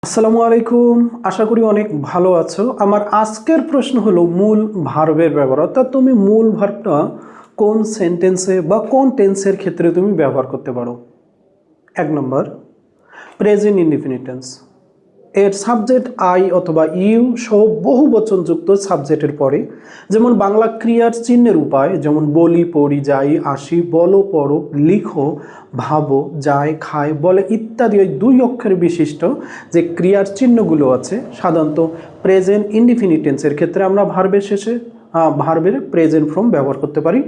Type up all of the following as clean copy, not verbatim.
আসসালামু আলাইকুম। আশা করি অনেক ভালো আছো। আমার আজকের প্রশ্ন হলো মূল ভার্বের ব্যবহার, অর্থাৎ তুমি মূল ভার্বটা কোন সেন্টেন্সে বা কোন টেন্সের ক্ষেত্রে তুমি ব্যবহার করতে পারো। 1 নম্বর, প্রেজেন্ট ইনডিফিনিট টেন্স। এর সাবজেক্ট আই অথবা ইউ সহ বহু বচনযুক্ত সাবজেক্টের পরে, যেমন বাংলা ক্রিয়ার চিহ্নের উপায়, যেমন বলি, পড়ি, যাই, আসি, বলো, পড়ো, লিখো, ভাবো, যায়, খায়, বলে ইত্যাদি ওই 2 অক্ষর বিশিষ্ট যে ক্রিয়ার চিহ্নগুলো আছে, সাধারণত প্রেজেন্ট ইনডিফিনিট টেন্সের ক্ষেত্রে আমরা ভার্বের শেষে ভার্বের প্রেজেন্ট ফর্ম ব্যবহার করতে পারি,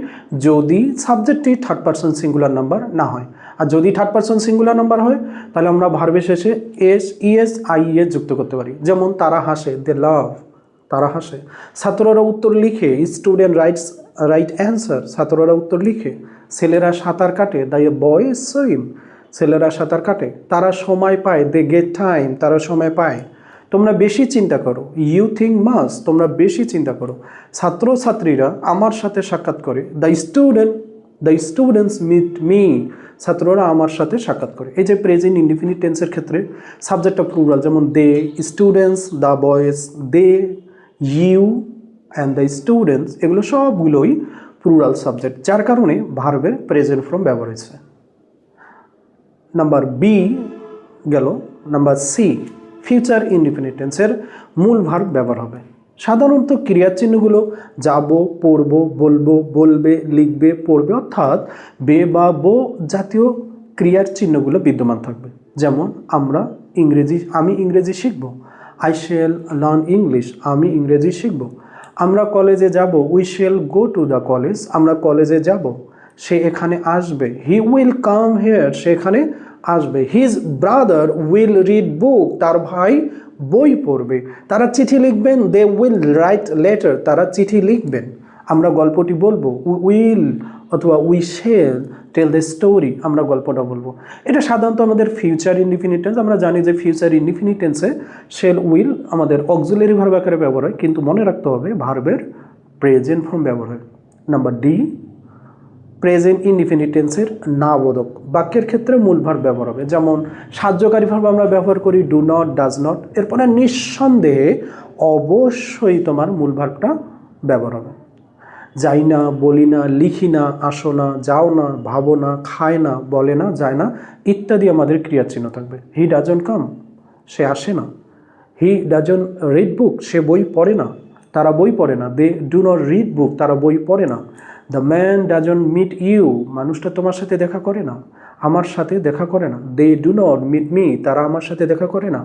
যদি সাবজেক্টটি থার্ড পারসন সিঙ্গুলার নাম্বার না হয়। আর যদি থার্ড পারসন সিঙ্গুলার নাম্বার হয়, তাহলে আমরা ভার্বের শেষে ইএস আইএস যুক্ত করতে পারি। যেমন তারা হাসে, দে লাভ, তারা হাসে। ছাত্ররা উত্তর লিখে, স্টুডেন্ট রাইট অ্যান্সার, ছাত্ররা উত্তর লিখে। ছেলেরা সাঁতার কাটে, দ্য বয়েজ সুইম, ছেলেরা সাঁতার কাটে। তারা সময় পায়, দে গেট টাইম, তারা সময় পায়। তোমরা বেশি চিন্তা করো, ইউ থিঙ্ক মাস, তোমরা বেশি চিন্তা করো। ছাত্রছাত্রীরা আমার সাথে সাক্ষাৎ করে, দ্য স্টুডেন্টস মিট মি, ছাত্ররা আমার সাথে সাক্ষাৎ করে। এই যে প্রেজেন্ট ইনডিফিনিট টেন্সের ক্ষেত্রে সাবজেক্টটা প্লুরাল, যেমন they, students, the boys, they, you and the students, এগুলো সবগুলোই প্লুরাল সাবজেক্ট, যার কারণে ভার্বের প্রেজেন্ট ফর্ম ব্যবহার হয়েছে। নাম্বার বি গেল। নাম্বার সি, ফিউচার ইনডিফিনিট টেন্সের মূল ভার্ব ব্যবহার হবে। সাধারণত ক্রিয়ার চিহ্নগুলো যাব, পড়ব, বলবো, বলবে, লিখবে, পড়বে, অর্থাৎ বে বা বো জাতীয় ক্রিয়ার চিহ্নগুলো বিদ্যমান থাকবে। যেমন আমি ইংরেজি শিখব, আই শ্যাল লার্ন ইংলিশ, আমি ইংরেজি শিখব। আমরা কলেজে যাব, we shall go to the college, আমরা কলেজে যাব। সে এখানে আসবে, হি উইল কাম হেয়ার, সে এখানে আসবে। হিজ ব্রাদার উইল রিড বুক, তার ভাই বই পড়বে। তারা চিঠি লিখবেন, দে উইল রাইট লেটার, তারা চিঠি লিখবেন। আমরা গল্পটি বলবো, উইল অথবা we shall tell the story, আমরা গল্পটা বলবো। এটা সাধারণত আমাদের ফিউচার ইনডিফিনিট টেন্স। আমরা জানি যে ফিউচার ইনডিফিনিট টেন্সে শ্যাল, উইল আমাদের অক্সিলারি ভার্ব আকারে ব্যবহার হয়, কিন্তু মনে রাখতে হবে ভার্বের প্রেজেন্ট ফর্ম ব্যবহার হয়। নাম্বার ডি, প্রেজেন্ট ইনডিফিনিট টেন্সের না বোধক বাক্যের ক্ষেত্রে মূল ভার্ব ব্যবহার হবে। যেমন সাহায্যকারী ভার্ব আমরা ব্যবহার করি ডু নট, ডাজ নট, এরপরে নিঃসন্দেহে অবশ্যই তোমার মূল ভার্বটা ব্যবহার হবে। যাই না, বলি না, লিখি না, আসো না, যাও না, ভাবো না, খায় না, বলে না, যায় না ইত্যাদি আমাদের ক্রিয়ার চিহ্ন থাকবে। হি ডাজন্ট কাম, সে আসে না। হি ডাজন্ট রিড বুক, সে বই পড়ে না, তারা বই পড়ে না। They do not read book, তারা বই পড়ে না। The man doesn't meet you, মানুষটা তোমার সাথে দেখা করে না, আমার সাথে দেখা করে না। They do not meet me, তারা আমার সাথে দেখা করে না।